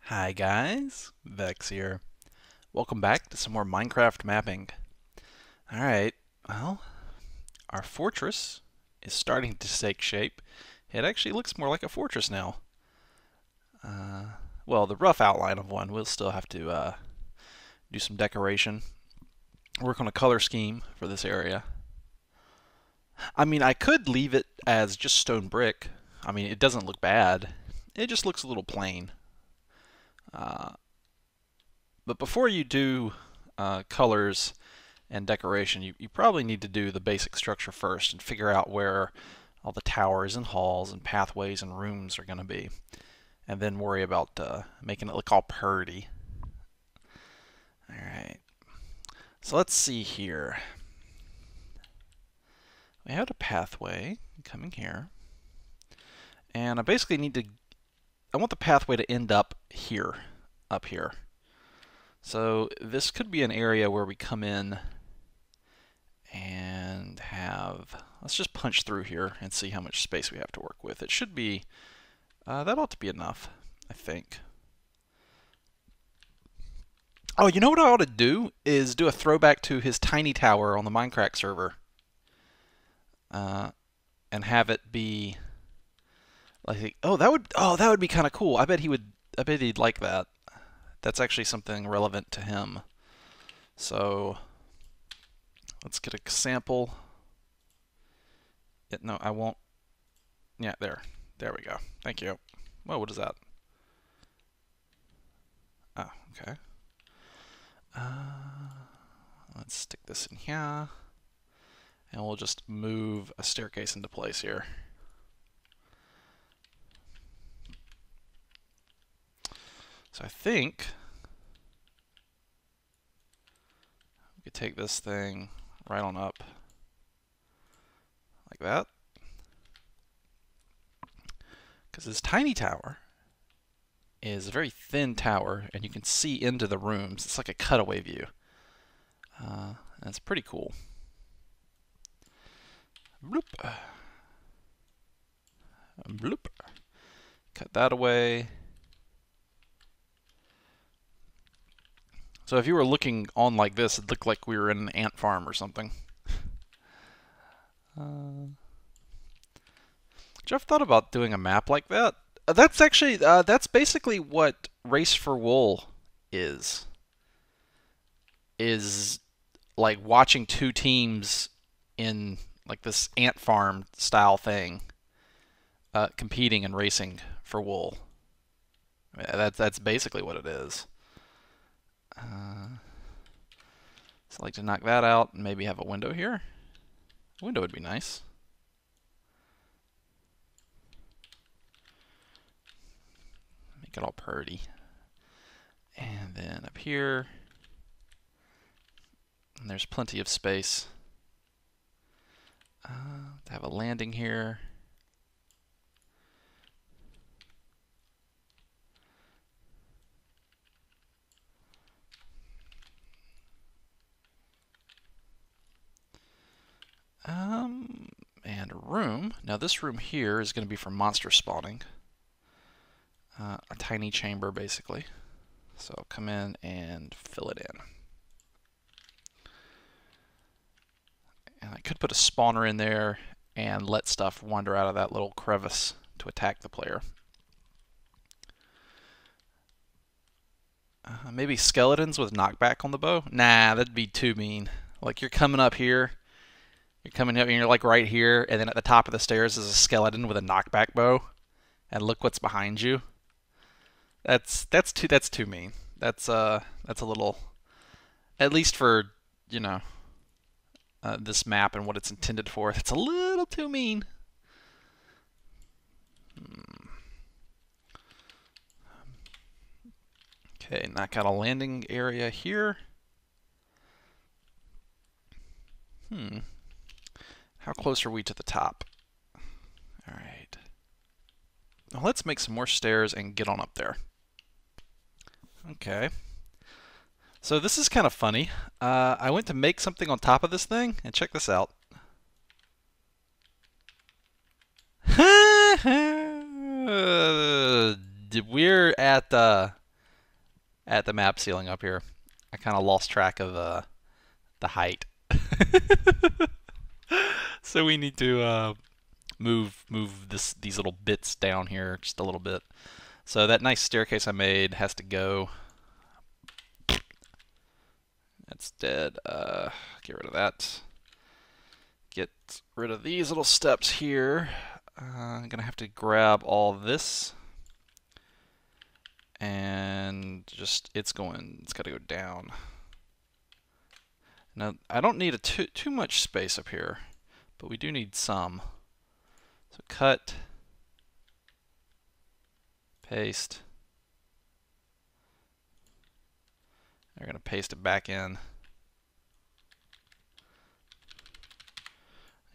Hi guys, Vechs here. Welcome back to some more Minecraft mapping. Alright, well, our fortress is starting to take shape. It actually looks more like a fortress now. Well, the rough outline of one. We'll still have to do some decoration, work on a color scheme for this area. I mean, I could leave it as just stone brick. I mean, it doesn't look bad. It just looks a little plain. But before you do colors and decoration, you probably need to do the basic structure first and figure out where all the towers and halls and pathways and rooms are going to be. And then worry about making it look all purty. Alright, so let's see here. We have a pathway coming here. And I basically I want the pathway to end up here. So this could be an area where we come in and let's just punch through here and see how much space we have to work with. It should be, that ought to be enough, I think. Oh, you know what I ought to do is do a throwback to his tiny tower on the Minecraft server. And have it be like, oh, that would be kind of cool. I bet he'd like that. That's actually something relevant to him. So let's get a sample. No, I won't. Yeah, there we go. Thank you. Whoa, what is that? Oh, okay. Let's stick this in here, and we'll just move a staircase into place here. So I think we could take this thing right on up like that. Because this tiny tower is a very thin tower, and you can see into the rooms. It's like a cutaway view. And it's pretty cool. Bloop. Bloop. Cut that away. So if you were looking on like this, it'd look like we were in an ant farm or something. I've thought about doing a map like that. That's actually, that's basically what Race for Wool is. Is like watching two teams in like this ant farm style thing, competing and racing for wool. That's basically what it is. So I'd like to knock that out and maybe have a window here. A window would be nice. Make it all purty. And then up here, and there's plenty of space to have a landing here. And a room. Now this room here is going to be for monster spawning. A tiny chamber, basically. So I'll come in and fill it in. And I could put a spawner in there and let stuff wander out of that little crevice to attack the player. Maybe skeletons with knockback on the bow? Nah, that'd be too mean. Like you're coming up here, you're coming up and you're like right here, and then at the top of the stairs is a skeleton with a knockback bow, and look what's behind you. That's too mean. That's a little, at least for, you know, this map and what it's intended for. That's a little too mean. Okay, knock out a landing area here. How close are we to the top? Alright. Well, let's make some more stairs and get on up there. Okay. So this is kind of funny. I went to make something on top of this thing, and check this out. We're at at the map ceiling up here. I kind of lost track of the height. So we need to move these little bits down here just a little bit. So that nice staircase I made has to go. That's dead. Get rid of that. Get rid of these little steps here. I'm gonna have to grab all this, and just it's got to go down. Now I don't need too much space up here, but we do need some. So cut, paste. We're gonna paste it back in.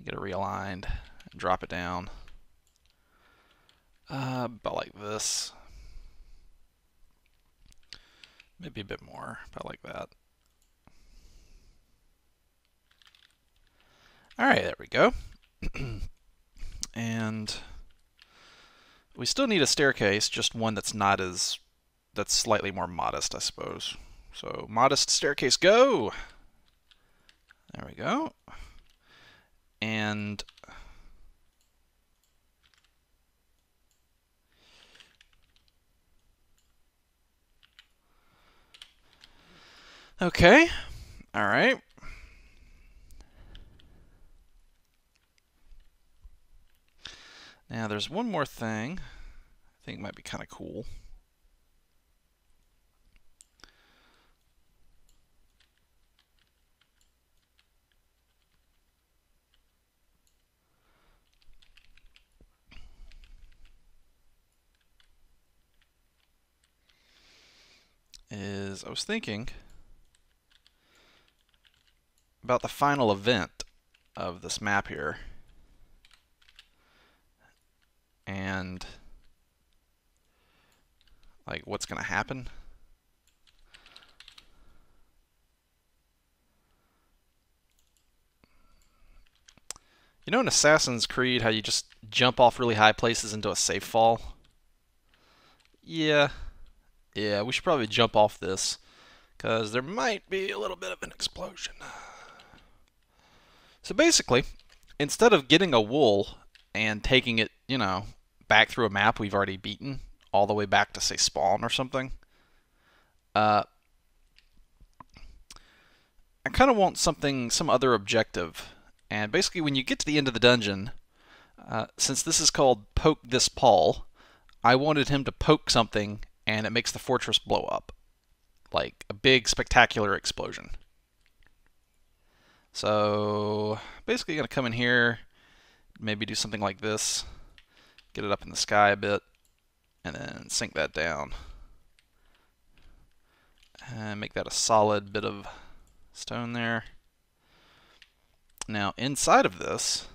Get it realigned and drop it down. About like this. Maybe a bit more, about like that. Alright, there we go. And we still need a staircase, just one that's that's slightly more modest, I suppose. So, modest staircase, go! There we go. And okay, all right. Now there's one more thing I think might be kind of cool. I was thinking about the final event of this map here, and like what's going to happen. You know in Assassin's Creed how you just jump off really high places into a safe fall? Yeah, we should probably jump off this, because there might be a little bit of an explosion. So basically, instead of getting a wool and taking it, you know, back through a map we've already beaten, all the way back to, say, spawn or something, I kind of want some other objective. And basically, when you get to the end of the dungeon, since this is called Poke This Paul, I wanted him to poke something and it makes the fortress blow up. Like a big, spectacular explosion. So, basically, you're going to come in here, maybe do something like this, get it up in the sky a bit, and then sink that down. And make that a solid bit of stone there. Now, inside of this,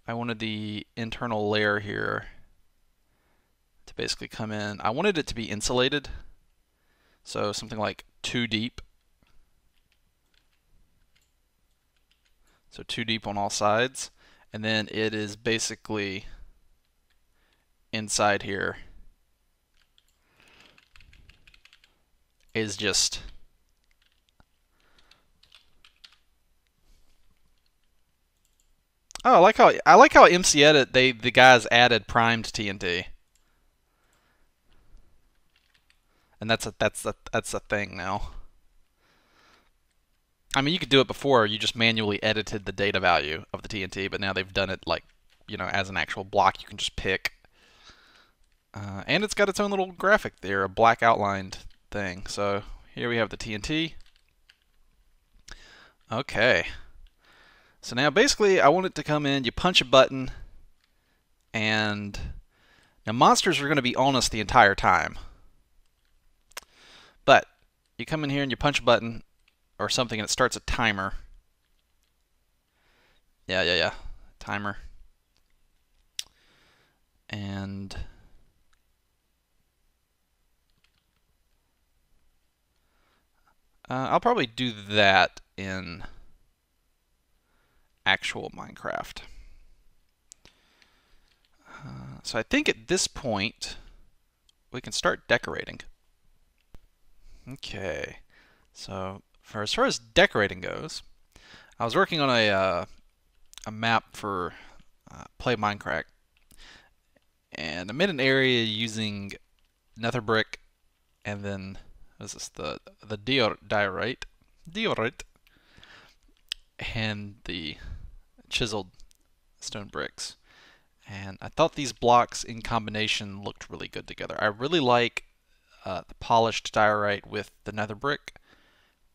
I wanted the internal layer here to basically come in. I wanted it to be insulated, so something like 2 deep. So 2 deep on all sides, and then it is basically inside here is just oh, I like how MC Edit the guys added primed TNT. And that's a thing now. I mean, you could do it before, you just manually edited the data value of the TNT, but now they've done it like, you know, as an actual block you can just pick. And it's got its own little graphic there, a black outlined thing. So here we have the TNT. Okay. So now basically I want it to come in, you punch a button, and now monsters are going to be on us the entire time. But you come in here and you punch a button or something and it starts a timer. Yeah. Timer. And I'll probably do that in actual Minecraft. So I think at this point we can start decorating. Okay, so for as far as decorating goes, I was working on a map for Play Minecraft, and I made an area using nether brick, and then what is this the diorite, and the chiseled stone bricks. And I thought these blocks in combination looked really good together. I really like the polished diorite with the nether brick,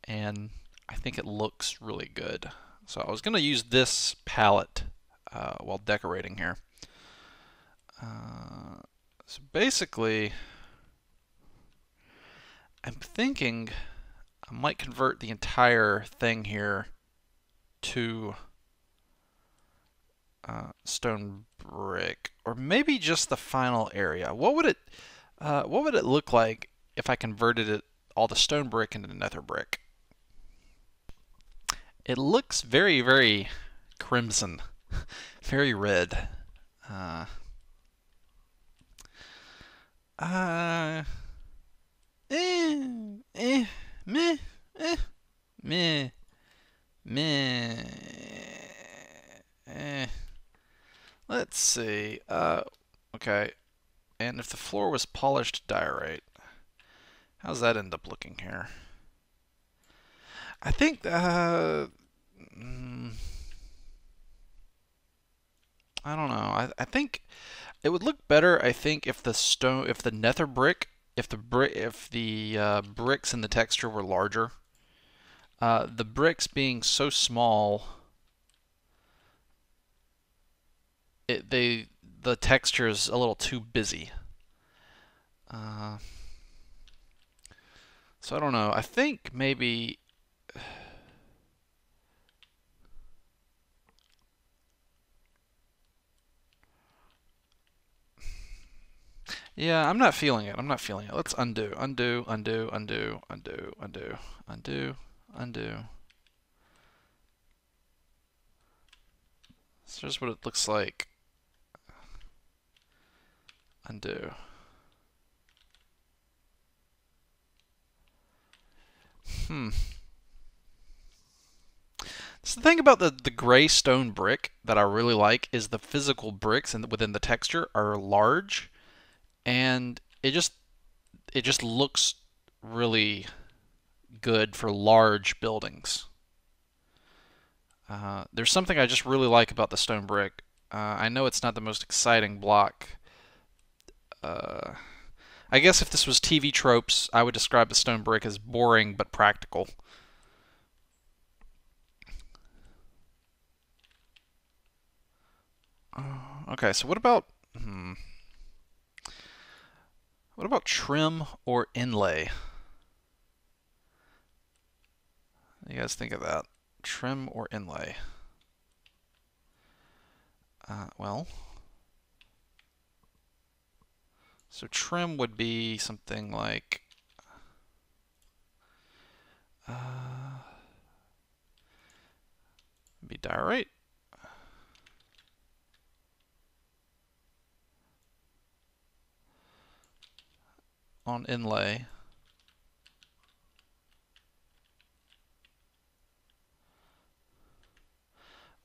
and I think it looks really good. So I was going to use this palette while decorating here. So basically, I'm thinking I might convert the entire thing here to stone brick, or maybe just the final area. What would it look like if I converted it all the stone brick into nether brick? It looks very, very crimson, very red. Uh, uh, eh, eh, meh, eh, meh, meh. Eh. Let's see. Okay. And if the floor was polished diorite, how's that end up looking here? I think I don't know. I think it would look better. I think if the nether brick, if the bricks in the texture were larger. The bricks being so small, the texture is a little too busy. So I don't know. I think maybe. Yeah, I'm not feeling it. I'm not feeling it. Let's undo, undo, undo, undo, undo, undo, undo, undo. So here's what it looks like. Undo. So the thing about the gray stone brick that I really like is the physical bricks within the texture are large, and it just looks really good for large buildings. There's something I just really like about the stone brick. I know it's not the most exciting block. I guess if this was TV tropes, I would describe the stone brick as boring but practical. Okay, so what about trim or inlay? What do you guys think of that? Trim or inlay? Well, so trim would be something like be diorite. On inlay.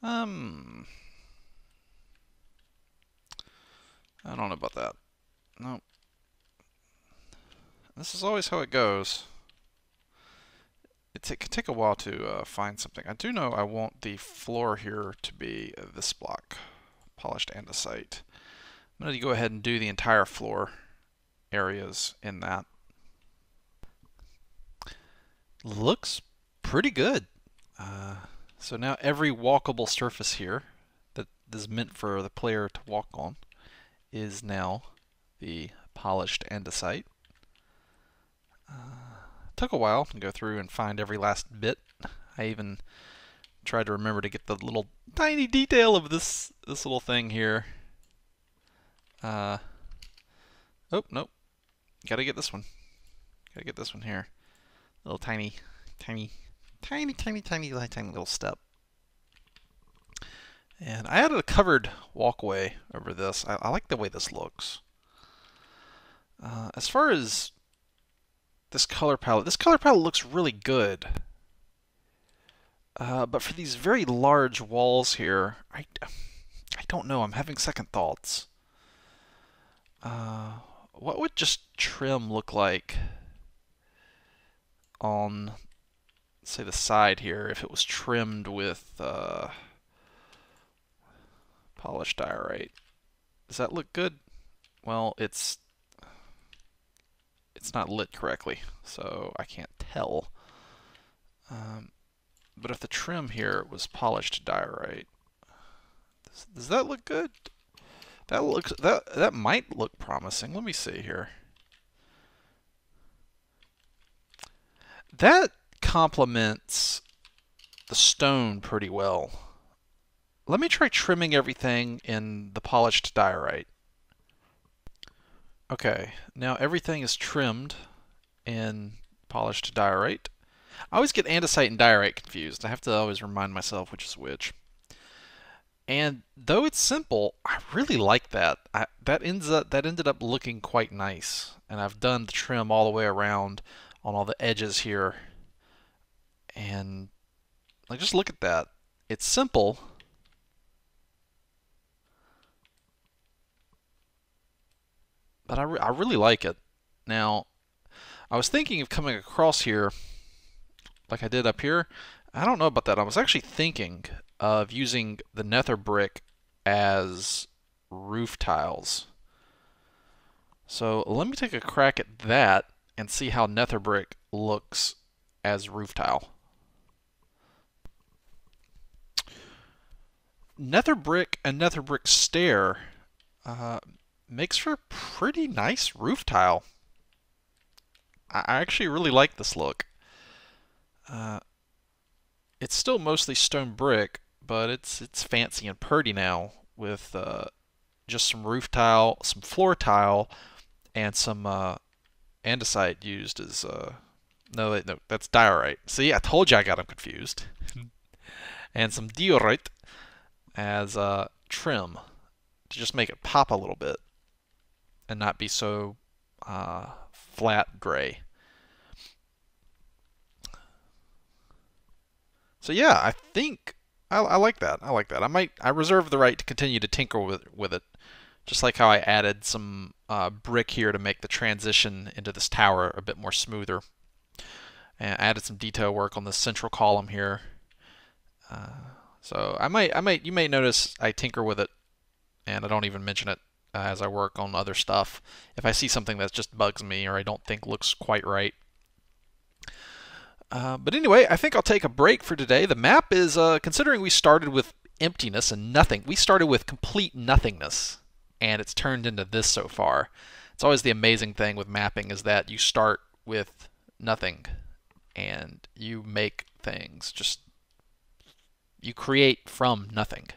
I don't know about that. No. This is always how it goes. It can take a while to find something. I do know I want the floor here to be this block, polished andesite. I'm going to go ahead and do the entire floor areas in that. Looks pretty good. So now every walkable surface here that is meant for the player to walk on is now the polished andesite. Took a while to go through and find every last bit. I even tried to remember to get the little tiny detail of this little thing here. Oh, nope. Gotta get this one. Gotta get this one here. Little tiny little step. And I added a covered walkway over this. I like the way this looks. As far as this color palette. This color palette looks really good. But for these very large walls here, I don't know. I'm having second thoughts. What would just trim look like on, say, the side here if it was trimmed with polished diorite? Does that look good? Well, it's not lit correctly, so I can't tell. But if the trim here was polished diorite, does that look good? That might look promising. Let me see here. That complements the stone pretty well. Let me try trimming everything in the polished diorite. Okay, now everything is trimmed in polished diorite. I always get andesite and diorite confused. I have to always remind myself which is which. And though it's simple, I really like that. That ended up looking quite nice. And I've done the trim all the way around on all the edges here. And like, just look at that. It's simple. But I really like it. Now, I was thinking of coming across here like I did up here. I don't know about that. I was actually thinking of using the nether brick as roof tiles. So let me take a crack at that and see how nether brick looks as roof tile. Nether brick and nether brick stair makes for a pretty nice roof tile. I actually really like this look. It's still mostly stone brick, but it's fancy and pretty now with just some roof tile, some floor tile, and some andesite used as no, that's diorite. See, I told you I got them confused. And some diorite as trim to just make it pop a little bit and not be so flat gray. So yeah, I think I like that. I like that. I reserve the right to continue to tinker with it, just like how I added some brick here to make the transition into this tower a bit more smoother, and added some detail work on the central column here. So you may notice I tinker with it, and I don't even mention it as I work on other stuff. If I see something that just bugs me or I don't think looks quite right. But anyway, I think I'll take a break for today. The map is, considering we started with emptiness and nothing, we started with complete nothingness, and it's turned into this so far. It's always the amazing thing with mapping is that you start with nothing, and you make things. Just, you create from nothing.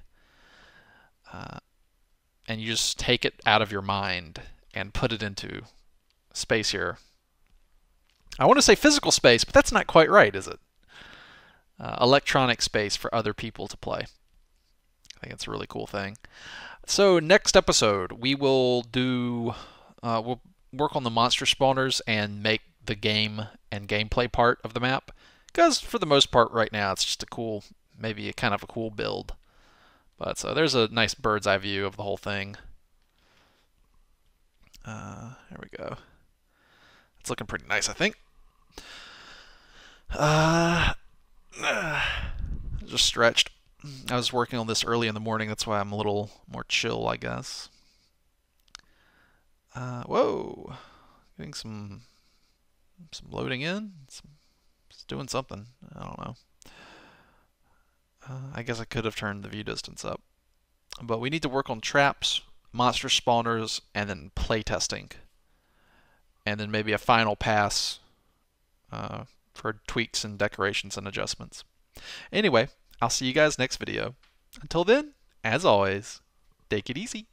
And you just take it out of your mind and put it into space here. I want to say physical space, but that's not quite right, is it? Electronic space for other people to play. I think it's a really cool thing. So next episode, we will do, we'll work on the monster spawners and make the game and gameplay part of the map. Because for the most part right now, it's just a cool, maybe a kind of a cool build. But so there's a nice bird's eye view of the whole thing. There we go. It's looking pretty nice, I think. Just stretched. I was working on this early in the morning, that's why I'm a little more chill, I guess. Whoa. Getting some loading in. It's doing something. I don't know. I guess I could have turned the view distance up. But we need to work on traps, monster spawners, and then playtesting. And then maybe a final pass for tweaks and decorations and adjustments. Anyway, I'll see you guys next video. Until then, as always, take it easy.